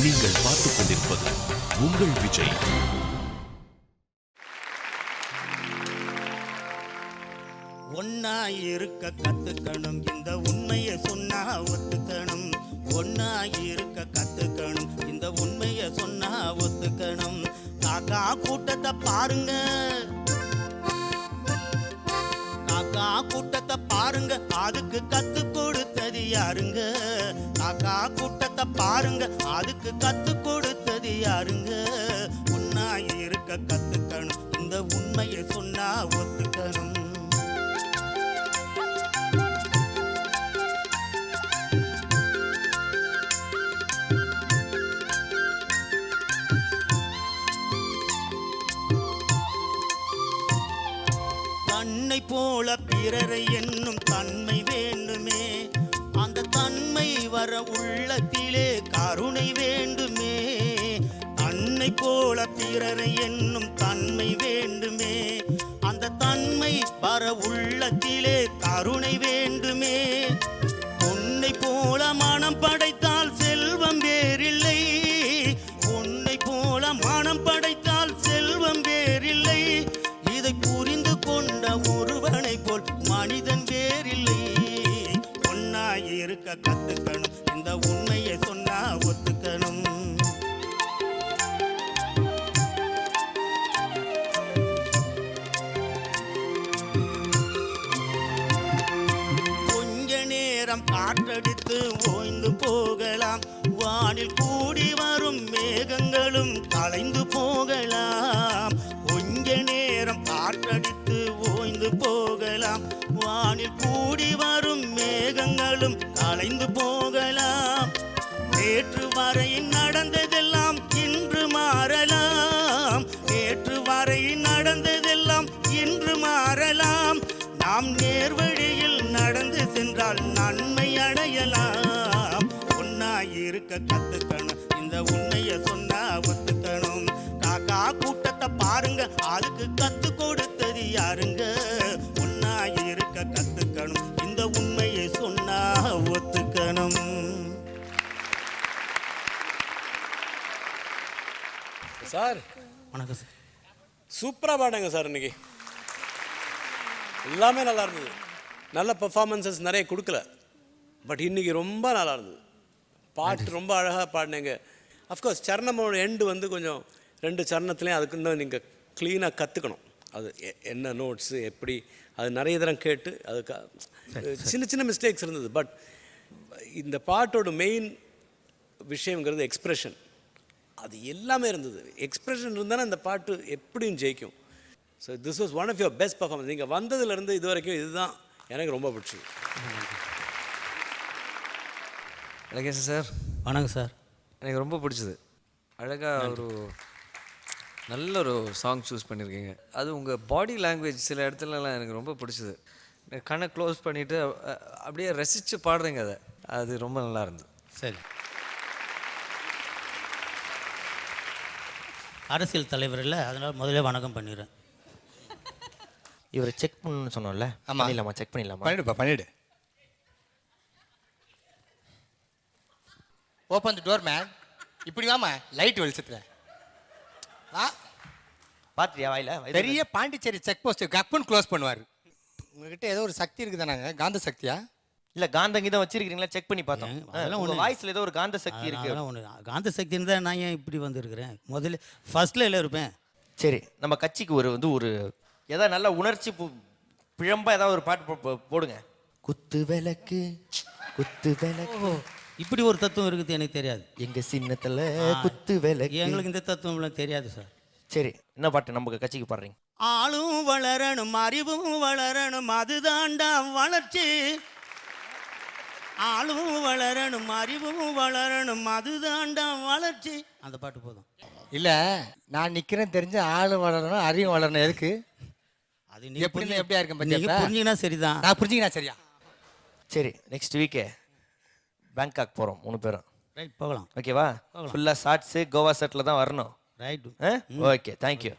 நீங்கள் பார்த்துக் கொண்டிருப்பது உங்கள் விஜய். ஒன்னா இருக்க கத்துக்கணும், இந்த உண்மையை சொன்னா ஒத்துக்கணும். ஒன்னா இருக்க கத்துக்கணும், இந்த உண்மையை சொன்னா ஒத்துக்கணும். காக்கா கூட்டத்தை பாருங்க, காக்கா கூட்டத்தை பாருங்க, அதுக்கு கத்து கொடுத்தது யாருங்க? காக்கா கூட்டத்தை பாருங்க, அதுக்கு கத்து கொடுத்தது யாருங்க? ஒன்னா இருக்க கத்துக்கணும், இந்த உண்மையை சொன்னா ஒத்துக்கணும். தன்னை போல பிறரை என்னும் தன்மை வேண்டுமே, அந்த தன்மை வர உள்ளத்திலே கருணை வேண்டுமே. தன்னை போல பிறரை என்னும் தன்மை வேண்டுமே, அந்த தன்மை வர உள்ளத்திலே கருணை வேண்டுமே. உன்னை போல மனம் படைத்தால் செல்வம் வேறில்லை, உன்னை போல மனம் படைத்தால் செல்வம் வேறில்லை. இதை புரிந்து கொண்ட ஒருவனை போல் மனிதன் வேறில்லை. ஒன்னா இருக்க கத்துக்கணும், இந்த உண்மையை சொன்னா ஒத்துக்கணும். கொஞ்ச நேரம் காற்றடித்து ஓய்ந்து போகலாம், வானில் கூடி வரும் மேகங்களும் கலைந்து போகலாம். கொஞ்ச நேரம் காற்றடித்து ஓய்ந்து போகலாம், வானில் கூடி வரும் மேகங்களும் கலைந்து போகலாம். நேற்று வரை நடந்ததெல்லாம் இன்று மாறலாம், நேற்று வரை நடந்ததெல்லாம் இன்று மாறலாம். நாம் நேர்வழியில் நடந்து சென்றால் நன்மை அடையலாம். ஒன்னா இருக்க கத்துக்கணும், இந்த உண்மையை சொன்னா ஒத்துக்கணும். காக்கா கூட்டத்தை பாருங்க, அதுக்கு கத்து கொடுத்தது யாருங்க? ஒன்னா இருக்க கத்துக்கணும், இந்த உண்மையை சொன்னா ஒத்துக்கணும். சார் வணக்கம் சார். சூப்பராக பாடுங்க சார். இன்னைக்கு எல்லாமே நல்லா இருந்தது. நல்ல பெர்ஃபார்மன்ஸஸ் நிறைய கொடுக்கல, பட் இன்னைக்கு ரொம்ப நல்லா இருந்தது. பாட்டு ரொம்ப அழகாக பாடினீங்க. அஃப்கோர்ஸ் சரணமோட எண்டு வந்து கொஞ்சம் 2 சரணத்துலேயும் அதுக்கு இன்னும் நீங்கள் க்ளீனாக கற்றுக்கணும். அது என்ன நோட்ஸு எப்படி, அது நிறைய தரம் கேட்டு அதுக்கு சின்ன சின்ன மிஸ்டேக்ஸ் இருந்தது. பட் இந்த பாட்டோட மெயின் விஷயங்கிறது எக்ஸ்ப்ரெஷன். அது எல்லாமே இருந்தது. எக்ஸ்ப்ரெஷன் இருந்தால் அந்த பாட்டு எப்படியும் ஜெயிக்கும். So this was one of your best performance. நீங்கள் வந்ததுலேருந்து இது வரைக்கும் இதுதான் எனக்கு ரொம்ப பிடிச்சது. லகேஷ் சார் வணக்கம் சார். எனக்கு ரொம்ப பிடிச்சது. அழகாக ஒரு நல்ல ஒரு சாங் சூஸ் பண்ணியிருக்கீங்க. அது உங்கள் பாடி லாங்குவேஜ் சில இடத்துலலாம் எனக்கு ரொம்ப பிடிச்சது. கண்ணை க்ளோஸ் பண்ணிவிட்டு அப்படியே ரசித்து பாடுறீங்க. அது ரொம்ப நல்லா இருந்தது. சரி. அரசியல் தலைவர் இல்லை, அதனால் முதல்ல வணக்கம் பண்ணிடுறேன். இவரை செக் பண்ணணும்னு சொன்னோம்ல, பண்ணிடலாமா? செக் பண்ணிடலாமா? பண்ணிடுப்பா, பண்ணிடு. Open the door man. இப்படி வாமா, லைட் வெளிச்சத்துல. பாத்தியா வாயில பெரிய பாண்டிச்சேரி செக் போஸ்ட் கப்புன்னு க்ளோஸ் பண்ணுவார். உங்ககிட்ட ஏதோ ஒரு சக்தி இருக்குதானாங்க, காந்த சக்தியா? இல்ல காந்தங்கி தான் வச்சிருக்கீங்களா? செக் பண்ணி பார்த்தோம். அதெல்லாம் உங்க வாய்ஸ்ல ஏதோ ஒரு காந்த சக்தி இருக்கு. ஒன்று காந்த சக்தி இருந்தால் நான் ஏன் இப்படி வந்திருக்கிறேன்? முதல்ல ஃபர்ஸ்ட்ல இல்லை இருப்பேன். சரி, நம்ம கட்சிக்கு ஒரு ஏதாவது நல்ல உணர்ச்சி பிழம்பா ஏதாவது ஒரு பாட்டு போடுங்க. குத்து விளக்கு குத்து விளக்கு. இப்படி ஒரு தத்துவம் இருக்குது, எனக்கு தெரியாது. எங்க சின்னத்துல குத்து விளக்கு. எங்களுக்கு இந்த தத்துவம்லாம் தெரியாது சார். சரி, என்ன பாட்டு நம்ம கட்சிக்கு பாடுறீங்க? ஆளும் வளரணும், அறிவும் வளரணும், அதுதாண்டா வளர்ச்சி. ஆளும் வளரணும், அறிவும் வளரணும், அதுதாண்டா வளர்ச்சி. அந்த பாட்டு போதும். இல்லை, நான் நிற்கிறேன் தெரிஞ்சு ஆளு வளரணும், அறிவும் வளரணும். எதுக்கு? அது எப்படியா இருக்கும்? புரிஞ்சுங்கன்னா சரிதான். நான் புரிஞ்சுக்கினா சரியா? சரி, நெக்ஸ்ட் வீக்கே பேங்காக் போகிறோம் 3 பேரும். ரைட், போகலாம். ஓகேவா? ஃபுல்லாக ஷார்ட்ஸு கோவா செட்டில் தான் வரணும். ரைட்டு. Okay, thank you.